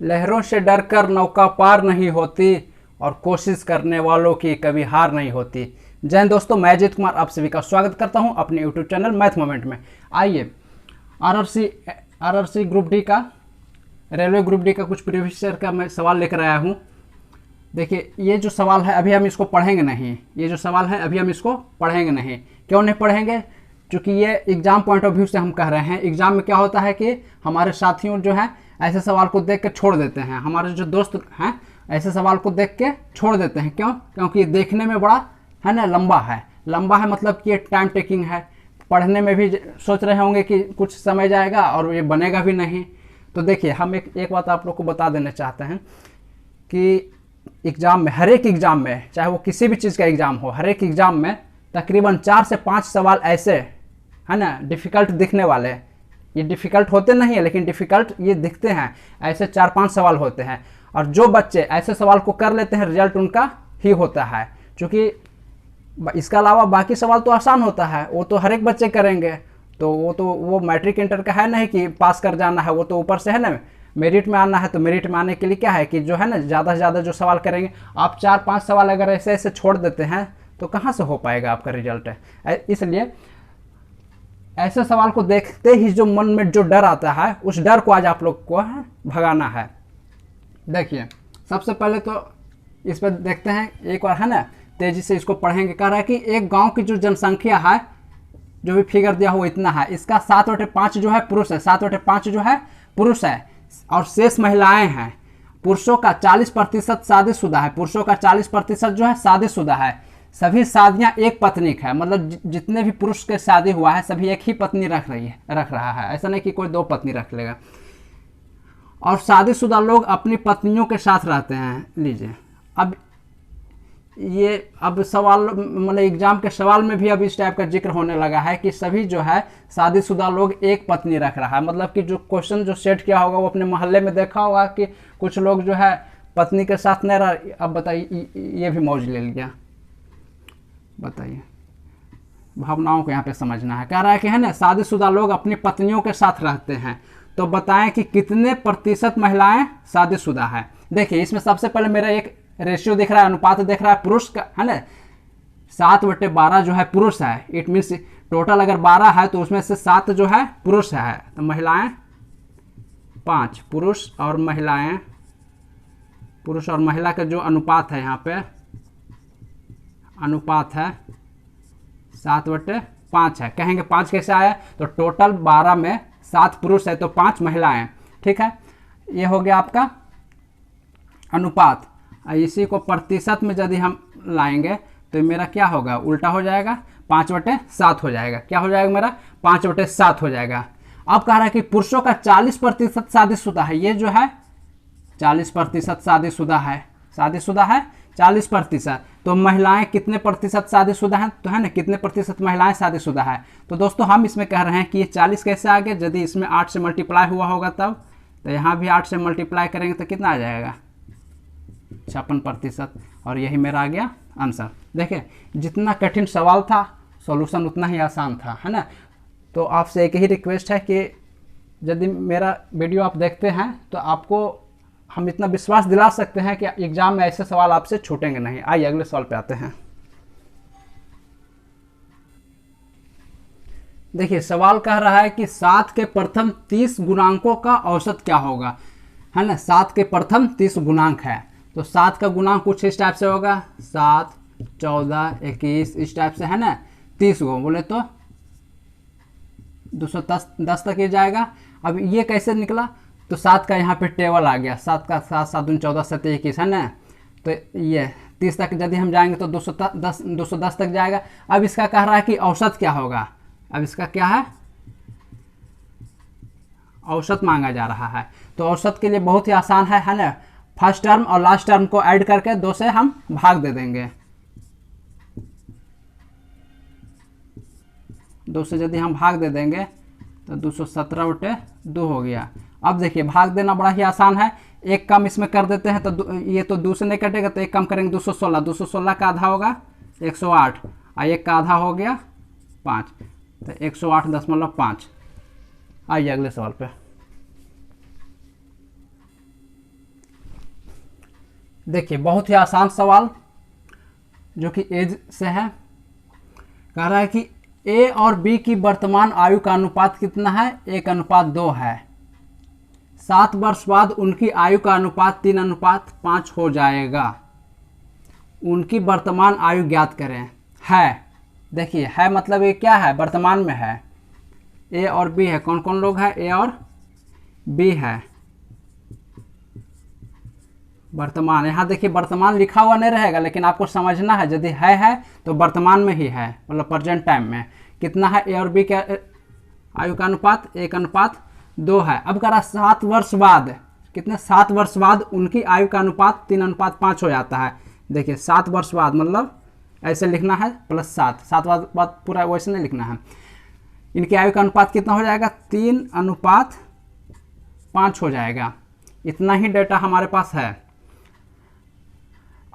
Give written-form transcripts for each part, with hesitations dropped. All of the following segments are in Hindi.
लहरों से डरकर नौका पार नहीं होती और कोशिश करने वालों की कभी हार नहीं होती। जय हिंद दोस्तों, मैं अजीत कुमार आप सभी का स्वागत करता हूं अपने यूट्यूब चैनल मैथ मोमेंट में। आइए आरआरसी ग्रुप डी का, रेलवे ग्रुप डी का कुछ प्रीवियस ईयर का मैं सवाल लेकर आया हूं। देखिए, ये जो सवाल है अभी हम इसको पढ़ेंगे नहीं। ये जो सवाल है अभी हम इसको पढ़ेंगे नहीं। क्यों नहीं पढ़ेंगे? क्योंकि ये एग्जाम पॉइंट ऑफ व्यू से हम कह रहे हैं। एग्जाम में क्या होता है कि हमारे साथियों जो है ऐसे सवाल को देख के छोड़ देते हैं। हमारे जो दोस्त हैं ऐसे सवाल को देख के छोड़ देते हैं। क्यों? क्योंकि ये देखने में बड़ा है ना लंबा है मतलब कि ये टाइम टेकिंग है। पढ़ने में भी सोच रहे होंगे कि कुछ समय जाएगा और ये बनेगा भी नहीं। तो देखिए, हम एक बात आप लोग को बता देना चाहते हैं कि एग्ज़ाम में, हर एक एग्ज़ाम में, चाहे वो किसी भी चीज़ का एग्ज़ाम हो, हर एक एग्ज़ाम में तकरीबन 4 से 5 सवाल ऐसे है ना डिफ़िकल्ट दिखने वाले। ये डिफ़िकल्ट होते नहीं है लेकिन डिफ़िकल्ट ये दिखते हैं। ऐसे 4-5 सवाल होते हैं और जो बच्चे ऐसे सवाल को कर लेते हैं रिजल्ट उनका ही होता है। क्योंकि इसके अलावा बाकी सवाल तो आसान होता है, वो तो हर एक बच्चे करेंगे। तो वो मैट्रिक इंटर का है नहीं कि पास कर जाना है। वो तो ऊपर से है ना मेरिट में आना है। तो मेरिट में आने के लिए क्या है कि जो है ना ज़्यादा से ज़्यादा जो सवाल करेंगे। आप 4-5 सवाल अगर ऐसे ऐसे छोड़ देते हैं तो कहाँ से हो पाएगा आपका रिजल्ट है। इसलिए ऐसे सवाल को देखते ही जो मन में जो डर आता है, उस डर को आज आप लोग को भगाना है। देखिए, सबसे पहले तो इस पर देखते हैं एक बार, है ना, तेजी से इसको पढ़ेंगे। कह रहा है कि एक गांव की जो जनसंख्या है, जो भी फिगर दिया हो इतना है, इसका 7/5 जो है पुरुष है। 7/5 जो है पुरुष है और शेष महिलाएं हैं। पुरुषों का 40% शादीशुदा है। पुरुषों का 40% जो है शादीशुदा है। सभी शादियां एक पत्नी है, मतलब जितने भी पुरुष के शादी हुआ है सभी एक ही पत्नी रख रहा है। ऐसा नहीं कि कोई 2 पत्नी रख लेगा। और शादीशुदा लोग अपनी पत्नियों के साथ रहते हैं। लीजिए, अब सवाल मतलब एग्जाम के सवाल में भी अब इस टाइप का जिक्र होने लगा है कि सभी जो है शादीशुदा लोग एक पत्नी रख रहा है। मतलब कि जो क्वेश्चन जो सेट किया होगा वो अपने मोहल्ले में देखा होगा कि कुछ लोग जो है पत्नी के साथ नहीं रह। अब बताइए, ये भी मौज ले लिया। बताइए, भावनाओं को यहाँ पे समझना है। कह रहा है कि है ना शादीशुदा लोग अपनी पत्नियों के साथ रहते हैं। तो बताएं कि कितने प्रतिशत महिलाएं शादीशुदा है। देखिए, इसमें सबसे पहले मेरा एक रेशियो दिख रहा है, अनुपात दिख रहा है पुरुष का, है ना। 7/12 जो है पुरुष है। इट मीन्स टोटल अगर 12 है तो उसमें से 7 जो है पुरुष है। तो महिलाएं 5, पुरुष और महिला का जो अनुपात है, यहाँ पे अनुपात है 7/5 है। कहेंगे 5 कैसे आया? तो टोटल 12 में 7 पुरुष है तो 5 महिलाएं। ठीक है, ये हो गया आपका अनुपात। इसी को प्रतिशत में यदि हम लाएंगे तो मेरा क्या होगा? उल्टा हो जाएगा, 5/7 हो जाएगा। क्या हो जाएगा मेरा? 5/7 हो जाएगा। अब कह रहा है कि पुरुषों का 40% शादीशुदा है। ये जो है 40% शादीशुदा है 40%। तो महिलाएं कितने प्रतिशत शादीशुदा हैं? तो है ना, कितने प्रतिशत महिलाएं शादीशुदा है। तो दोस्तों हम इसमें कह रहे हैं कि ये 40 कैसे आ गया? यदि इसमें 8 से मल्टीप्लाई हुआ होगा तब। तो यहाँ भी 8 से मल्टीप्लाई करेंगे तो कितना आ जाएगा? 56%। और यही मेरा आ गया आंसर। देखिए, जितना कठिन सवाल था सॉल्यूशन उतना ही आसान था, है ना। तो आपसे एक ही रिक्वेस्ट है कि यदि मेरा वीडियो आप देखते हैं तो आपको हम इतना विश्वास दिला सकते हैं कि एग्जाम में ऐसे सवाल आपसे छूटेंगे नहीं। आइए अगले सवाल पे आते हैं। देखिए, सवाल कह रहा है कि 7 के प्रथम 30 गुणांकों का औसत क्या होगा, है ना। 7 के प्रथम 30 गुणांक है तो 7 का गुणांक कुछ इस टाइप से होगा, 7, 14, 21, इस टाइप से, है ना। 30 को बोले तो 210 तक ये जाएगा। अब ये कैसे निकला? तो 7 का यहाँ पे टेबल आ गया। 7 का 7, 7 दूनी 14, 7 21, है ना। तो ये 30 तक यदि हम जाएंगे तो 210 तक जाएगा। अब इसका कह रहा है कि औसत क्या होगा। अब इसका क्या है? औसत मांगा जा रहा है। तो औसत के लिए बहुत ही आसान है ना। फर्स्ट टर्म और लास्ट टर्म को ऐड करके 2 से हम भाग दे देंगे। 2 से यदि हम भाग दे देंगे तो 217/2 हो गया। अब देखिए, भाग देना बड़ा ही आसान है। एक कम इसमें कर देते हैं तो ये तो 2 से नहीं कटेगा तो एक कम करेंगे 216 का आधा होगा 108 और एक का आधा हो गया 5, तो 108.5। आइए अगले सवाल पे। देखिए बहुत ही आसान सवाल जो कि एज से है। कह रहा है कि ए और बी की वर्तमान आयु का अनुपात कितना है, 1:2 है। 7 वर्ष बाद उनकी आयु का अनुपात 3:5 हो जाएगा। उनकी वर्तमान आयु ज्ञात करें। है, देखिए है मतलब ये क्या है, वर्तमान में है। ए और बी है, कौन कौन लोग हैं, ए और बी है वर्तमान। यहाँ देखिए वर्तमान लिखा हुआ नहीं रहेगा, लेकिन आपको समझना है यदि है तो वर्तमान में ही है, मतलब प्रेजेंट टाइम में। कितना है ए और बी के आयु का अनुपात, 1:2 है। अब करा 7 वर्ष बाद, कितने 7 वर्ष बाद उनकी आयु का अनुपात 3:5 हो जाता है। देखिए 7 वर्ष बाद मतलब ऐसे लिखना है +7, 7 बाद पूरा वैसे नहीं लिखना है। इनकी आयु का अनुपात कितना हो जाएगा, 3:5 हो जाएगा। इतना ही डेटा हमारे पास है।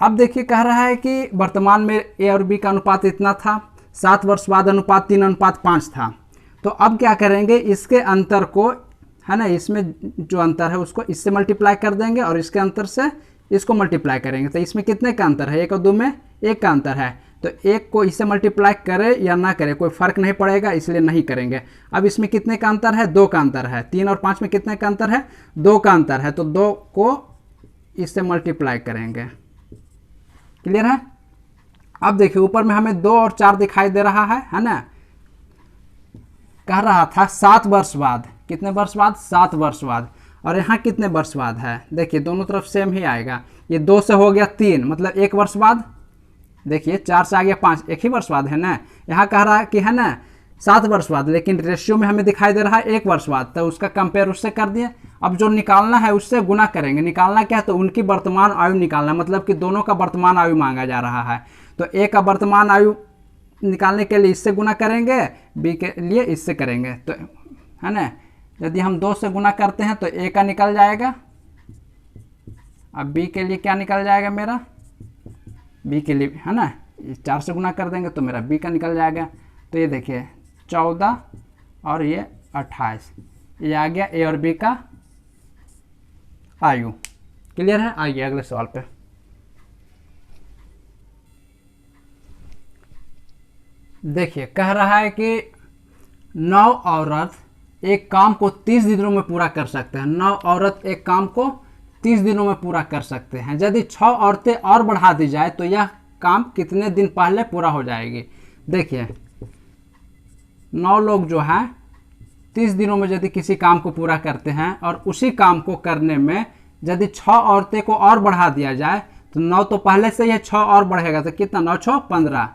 अब देखिए कह रहा है कि वर्तमान में ए और बी का अनुपात इतना था, 7 वर्ष बाद अनुपात 3:5 था। तो अब क्या करेंगे, इसके अंतर को, है ना, इसमें जो अंतर है उसको इससे मल्टीप्लाई कर देंगे और इसके अंतर से इसको मल्टीप्लाई करेंगे। तो इसमें कितने का अंतर है, 1 और 2 में 1 का अंतर है। तो 1 को इससे मल्टीप्लाई करे या ना करे कोई फर्क नहीं पड़ेगा, इसलिए नहीं करेंगे। अब इसमें कितने का अंतर है, 2 का अंतर है। 3 और 5 में कितने का अंतर है, 2 का अंतर है। तो 2 को इससे मल्टीप्लाई करेंगे। क्लियर है। अब देखिए ऊपर में हमें 2 और 4 दिखाई दे रहा है ना। कह रहा था 7 वर्ष बाद, कितने वर्ष बाद, 7 वर्ष बाद। और यहाँ कितने वर्ष बाद है, देखिए दोनों तरफ सेम ही आएगा। ये 2 से हो गया 3, मतलब 1 वर्ष बाद। देखिए 4 से आ गया 5, 1 ही वर्ष बाद है ना। यहाँ कह रहा है कि है ना 7 वर्ष बाद, लेकिन रेशियो में हमें दिखाई दे रहा है 1 वर्ष बाद, तो उसका कंपेयर उससे कर दिए। अब जो निकालना है उससे गुना करेंगे। निकालना क्या है, तो उनकी वर्तमान आयु निकालना, मतलब कि दोनों का वर्तमान आयु मांगा जा रहा है। तो ए का वर्तमान आयु निकालने के लिए इससे गुना करेंगे, बी के लिए इससे करेंगे, तो है ना। यदि हम 2 से गुना करते हैं तो ए का निकल जाएगा। अब बी के लिए क्या निकल जाएगा मेरा, बी के लिए, है ना, 4 से गुना कर देंगे तो मेरा बी का निकल जाएगा। तो ये देखिए 14 और ये 28, ये आ गया ए और बी का आयु। क्लियर है। आइए अगले सवाल पे। देखिए कह रहा है कि 9 औरत एक काम को 30 दिनों में पूरा कर सकते हैं। 9 औरत एक काम को 30 दिनों में पूरा कर सकते हैं। यदि 6 औरतें और बढ़ा दी जाए तो यह काम कितने दिन पहले पूरा हो जाएगी। देखिए 9 लोग जो हैं 30 दिनों में यदि किसी काम को पूरा करते हैं, और उसी काम को करने में यदि 6 औरतें को और बढ़ा दिया जाए तो 9 तो पहले से ही 6 और बढ़ेगा, तो कितना, 9 6 15,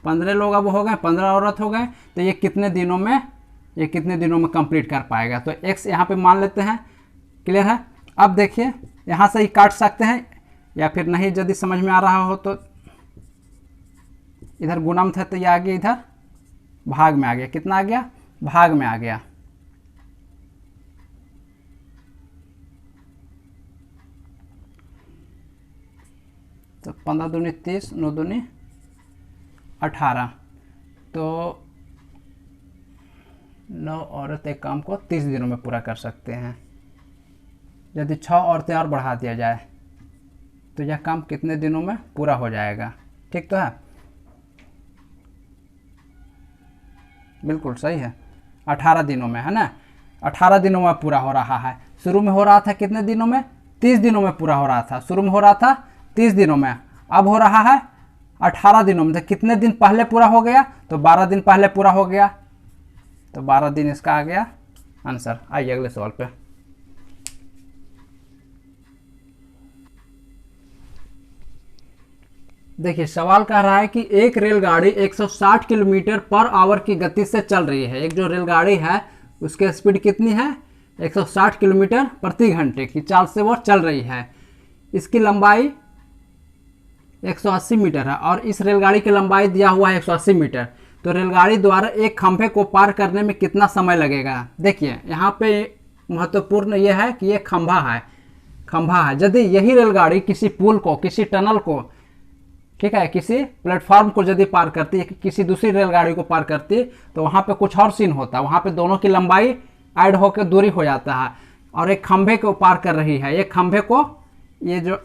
15 लोग अब हो गए, 15 औरत हो गए। तो ये कितने दिनों में कंप्लीट कर पाएगा। तो x यहाँ पे मान लेते हैं। क्लियर है। अब देखिए यहाँ से ही काट सकते हैं, या फिर नहीं यदि समझ में आ रहा हो तो इधर गुणम था तो ये आ गया, इधर भाग में आ गया। कितना आ गया, भाग में आ गया। तो 15 दूनी 30, 9 दूनी 18। तो 9 औरत एक काम को 30 दिनों में पूरा कर सकते हैं। यदि 6 औरतें और बढ़ा दिया जाए तो यह काम कितने दिनों में पूरा हो जाएगा। ठीक तो है, बिल्कुल सही है, 18 दिनों में, है ना। 18 दिनों में पूरा हो रहा है। शुरू में हो रहा था कितने दिनों में, 30 दिनों में पूरा हो रहा था। शुरू में हो रहा था 30 दिनों में, अब हो रहा है 18 दिनों में। तो कितने दिन पहले पूरा हो गया, तो 12 दिन पहले पूरा हो गया। तो 12 दिन इसका आ गया आंसर। आइए अगले सवाल पे। देखिए सवाल कह रहा है कि एक रेलगाड़ी 160 किलोमीटर पर आवर की गति से चल रही है। एक जो रेलगाड़ी है उसकी स्पीड कितनी है, 160 किलोमीटर प्रति घंटे की चाल से वो चल रही है। इसकी लंबाई 180 मीटर है और इस रेलगाड़ी की लंबाई दिया हुआ है 180 मीटर। तो रेलगाड़ी द्वारा एक खंभे को पार करने में कितना समय लगेगा। देखिए यहाँ पे महत्वपूर्ण यह है कि ये खंभा है। यदि यही रेलगाड़ी किसी पुल को, किसी टनल को, ठीक है, किसी प्लेटफॉर्म को यदि पार करती है, किसी दूसरी रेलगाड़ी को पार करती है, तो वहाँ पे कुछ और सीन होता है। वहाँ पे दोनों की लंबाई ऐड होकर दूरी हो जाता है और एक खंभे को पार कर रही है। ये खंभे को, ये जो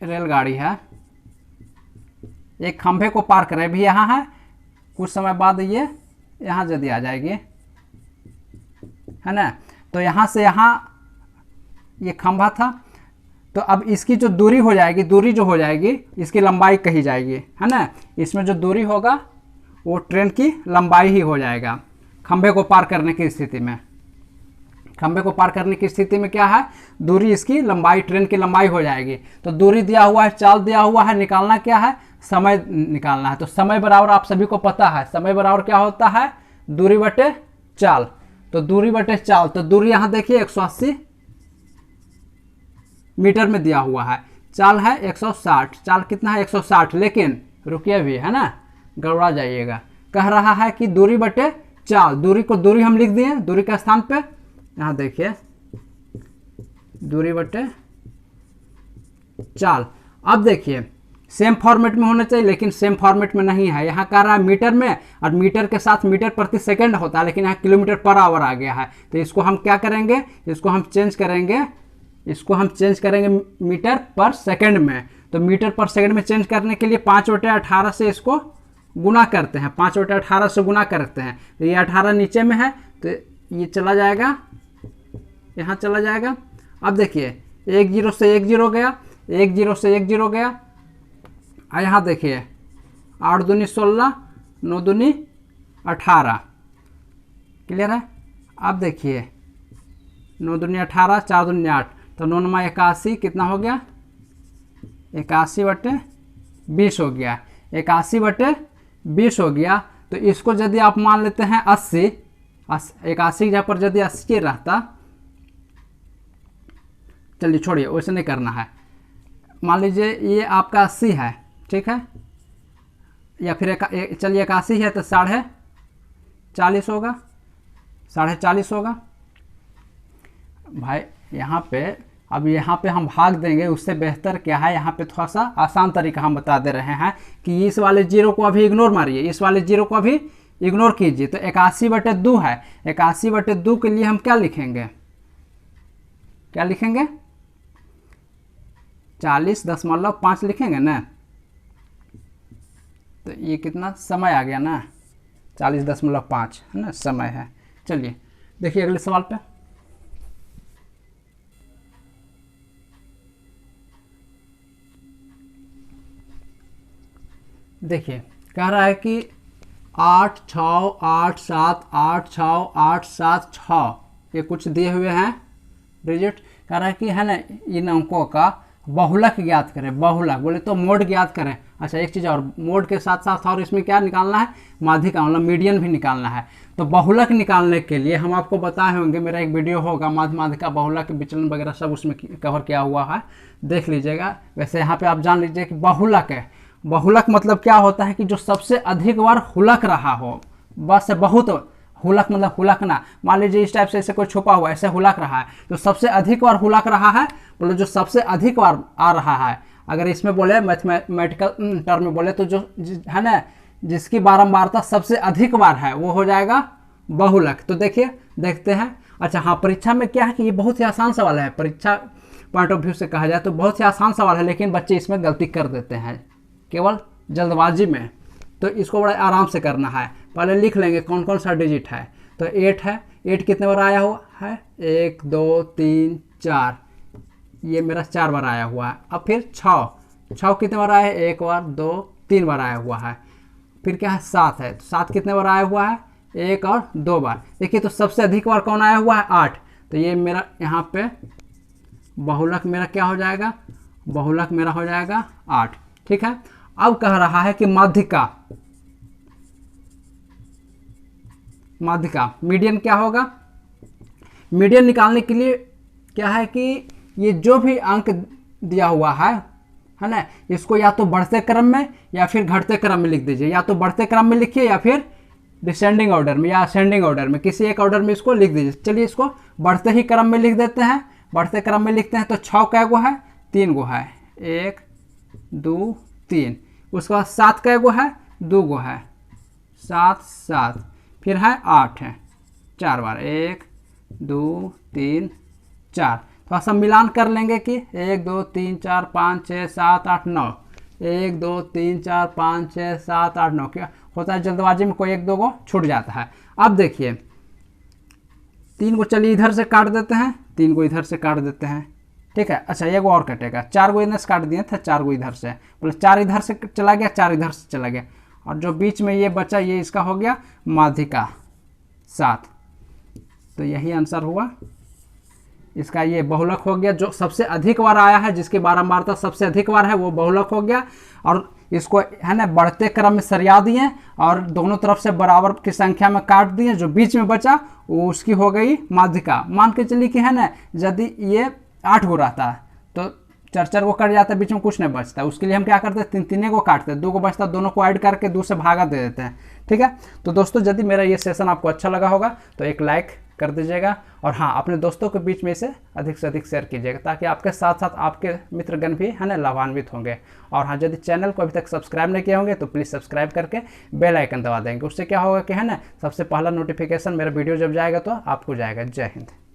रेलगाड़ी है, एक खंभे को पार करे भी यहाँ है, कुछ समय बाद ये यहाँ यदि आ जाएगी, है ना। तो यहाँ से यहाँ ये खंभा था, तो अब इसकी जो दूरी हो जाएगी, दूरी जो हो जाएगी इसकी लंबाई कही जाएगी, है ना। इसमें जो दूरी होगा वो ट्रेन की लंबाई ही हो जाएगा खंभे को पार करने की स्थिति में। खंभे को पार करने की स्थिति में क्या है, दूरी इसकी लंबाई, ट्रेन की लंबाई हो जाएगी। तो दूरी दिया हुआ है, चाल दिया हुआ है, निकालना क्या है, समय निकालना है। तो समय बराबर आप सभी को पता है, समय बराबर क्या होता है, दूरी बटे चाल। तो दूरी बटे चाल, तो दूरी यहाँ देखिए 180 मीटर में दिया हुआ है, चाल है 160, चाल कितना है 160, लेकिन रुकिए भी, है ना, गड़बड़ा जाइएगा। कह रहा है कि दूरी बटे चाल, दूरी को दूरी हम लिख दिए, दूरी के स्थान पे यहाँ देखिए दूरी बटे चाल। अब देखिए सेम फॉर्मेट में होना चाहिए, लेकिन सेम फॉर्मेट में नहीं है। यहाँ कह रहा है मीटर में, और मीटर के साथ मीटर प्रति सेकंड होता है, लेकिन यहाँ किलोमीटर पर आवर आ गया है। तो इसको हम क्या करेंगे, इसको हम चेंज करेंगे, इसको हम चेंज करेंगे मीटर पर सेकंड में। तो मीटर पर सेकंड में चेंज करने के लिए 5/18 से इसको गुना करते हैं, 5/18 से गुना करते हैं। तो ये 18 नीचे में है, तो ये चला जाएगा, यहाँ चला जाएगा। अब देखिए 1 0 से 1 0 गया, 1 0 से 1 0 गया। और यहाँ देखिए 8 दूनी 16, 9 दूनी 18, क्लियर है। अब देखिए 9 दूनी 18, 4 दूनी 8, तो 9 9 81, कितना हो गया, 81/20 हो गया, 81/20 हो गया। तो इसको यदि आप मान लेते हैं 80, 81 जहाँ पर यदि 80 रहता, चलिए छोड़िए, वैसे नहीं करना है। मान लीजिए ये आपका 80 है, ठीक है, या फिर चलिए 81 है तो 40.5 होगा, 40.5 होगा भाई। यहाँ पे अब यहाँ पे हम भाग देंगे, उससे बेहतर क्या है, यहाँ पे थोड़ा सा आसान तरीका हम बता दे रहे हैं कि इस वाले जीरो को अभी इग्नोर मारिए, इस वाले जीरो को अभी इग्नोर कीजिए। तो 81/2 है, 81/2 के लिए हम क्या लिखेंगे, क्या लिखेंगे, 40.5 लिखेंगे ना। तो ये कितना समय आ गया ना, 40.5 है ना, समय है। चलिए देखिए अगले सवाल पे। देखिए कह रहा है कि 8 6 8 7 8 6 8 7 6, ये कुछ दिए हुए हैं डिजिट। कह रहा है कि है ना, इन अंकों का बहुलक ज्ञात करें। बहुलक बोले तो मोड ज्ञात करें। अच्छा एक चीज़ और, मोड के साथ साथ और इसमें क्या निकालना है, माध्यिका मतलब मीडियन भी निकालना है। तो बहुलक निकालने के लिए हम आपको बताए होंगे, मेरा एक वीडियो होगा माध्यिका बहुलक विचलन वगैरह सब उसमें कवर किया हुआ है, देख लीजिएगा। वैसे यहाँ पे आप जान लीजिए कि बहुलक है, बहुलक मतलब क्या होता है कि जो सबसे अधिक बार हुलक रहा हो, बस बहुत हुलक मतलब हुलकना। मान लीजिए इस टाइप से ऐसे कोई छुपा हुआ ऐसे हुलक रहा है, तो सबसे अधिक बार हुलक रहा है, बोले जो सबसे अधिक बार आ रहा है। अगर इसमें बोले मैथमेटिकल टर्म में बोले तो जो है ना, जिसकी बारंबारता सबसे अधिक बार है वो हो जाएगा बहुलक। तो देखिए देखते हैं। अच्छा हाँ, परीक्षा में क्या है कि ये बहुत ही आसान सवाल है, परीक्षा पॉइंट ऑफ व्यू से कहा जाए तो बहुत ही आसान सवाल है, लेकिन बच्चे इसमें गलती कर देते हैं केवल जल्दबाजी में। तो इसको बड़ा आराम से करना है, पहले लिख लेंगे कौन कौन सा डिजिट है। तो 8 है, 8 कितने बार आया हुआ है, 1 2 3 4, ये मेरा 4 बार आया हुआ है। अब फिर 6 कितने बार आया है, 1 बार 2 3 बार आया हुआ है। फिर क्या है 7 है, तो 7 कितने बार आया हुआ है, 1 और 2 बार। देखिए तो सबसे अधिक बार कौन आया हुआ है, 8। तो ये मेरा यहाँ पे बहुलक मेरा क्या हो जाएगा, बहुलक मेरा हो जाएगा 8, ठीक है। अब कह रहा है कि माध्यिका, माध्यिका मीडियन क्या होगा। मीडियन निकालने के लिए क्या है कि ये जो भी अंक दिया हुआ है ना, इसको या तो बढ़ते क्रम में या फिर घटते क्रम में लिख दीजिए। या तो बढ़ते क्रम में लिखिए या फिर डिसेंडिंग ऑर्डर में या असेंडिंग ऑर्डर में, किसी एक ऑर्डर में इसको लिख दीजिए। चलिए इसको बढ़ते ही क्रम में लिख देते हैं। बढ़ते क्रम में लिखते हैं तो 6 कै गो है, 3 गो है, 1 2 3। उसके बाद 7 कै गो है, 2 गो है, 7 7। फिर है 8 है, 4 बार, 1 2 3 4। थोड़ा सा मिलान कर लेंगे कि 1 2 3 4 5 6 7 8 9, 1 2 3 4 5 6 7 8 9। क्या होता है जल्दबाजी में कोई 1 2 को छूट जाता है। अब देखिए 3 को चलिए इधर से काट देते हैं, 3 को इधर से काट देते हैं, ठीक है। अच्छा ये और कटेगा, 4 को इधर से काट दिए थे, 4 को इधर से, मतलब 4 इधर से चला गया, 4 इधर से चला गया, और जो बीच में ये बचा ये इसका हो गया माध्यिका 7। तो यही आंसर हुआ इसका, ये बहुलक हो गया। जो सबसे अधिक बार आया है, जिसकी बारंबारता सबसे अधिक बार है, वो बहुलक हो गया। और इसको है ना बढ़ते क्रम में सरिया दिए और दोनों तरफ से बराबर की संख्या में काट दिए, जो बीच में बचा वो उसकी हो गई माध्यिका। मान के चलिए कि है ना यदि ये 8 गो रहता तो 4 को कट जाता है, बीच में कुछ नहीं बचता, उसके लिए हम क्या करते हैं 3 को काटते हैं, 2 को बचता, दोनों को ऐड करके 2 से भागा दे देते हैं, ठीक है। तो दोस्तों यदि मेरा ये सेशन आपको अच्छा लगा होगा तो एक लाइक कर दीजिएगा, और हाँ अपने दोस्तों के बीच में इसे अधिक से अधिक शेयर कीजिएगा, ताकि आपके साथ साथ आपके मित्रगण भी है ना लाभान्वित होंगे। और हाँ यदि चैनल को अभी तक सब्सक्राइब नहीं किए होंगे तो प्लीज़ सब्सक्राइब करके बेल आइकन दबा देंगे, उससे क्या होगा कि है ना सबसे पहला नोटिफिकेशन मेरा वीडियो जब जाएगा तो आपको जाएगा। जय हिंद।